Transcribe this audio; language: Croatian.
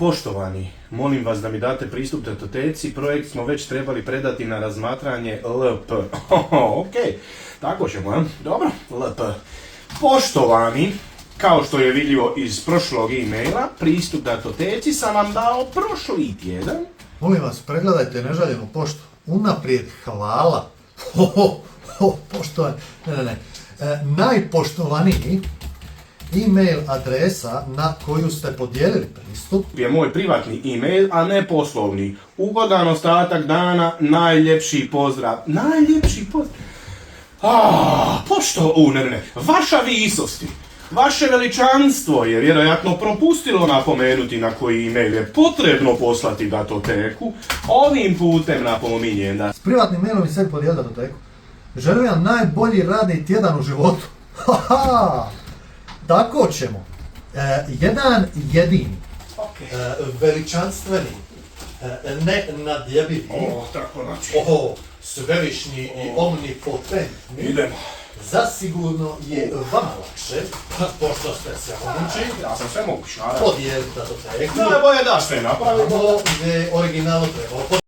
Poštovani, molim vas da mi date pristup datoteci, projekt smo već trebali predati na razmatranje LP. Ok, tako ćemo, a? Dobro, LP. Poštovani, kao što je vidljivo iz prošlog e-maila, pristup datoteci sam vam dao prošli tjedan. Molim vas, pregledajte neželjenu poštu. Unaprijed hvala. Poštovani, ne. Najpoštovaniji e-mail adresa na koju ste podijelili pristup Je moj privatni e-mail, a ne poslovni. Ugodan ostatak dana, najljepši pozdrav. Najljepši pozdrav. Ne. Vaša visosti, vaše veličanstvo je vjerojatno propustilo napomenuti na koji e-mail je potrebno poslati datoteku. Ovim putem napominjem da... s privatnim mailom i sebi podijelili datoteku. Želim vam najbolji radni tjedan u životu. Tako ćemo. Jedan jedini, veličanstveni, nenadjebivi, svevišnji i omnipotentni. Idemo. Zasigurno je vama lakše, pošto ste se mogući, Ja sam sve mogući, naravno. podijeliti datoteku. Najbolje da sve napravimo. Tamo gdje originalno trebalo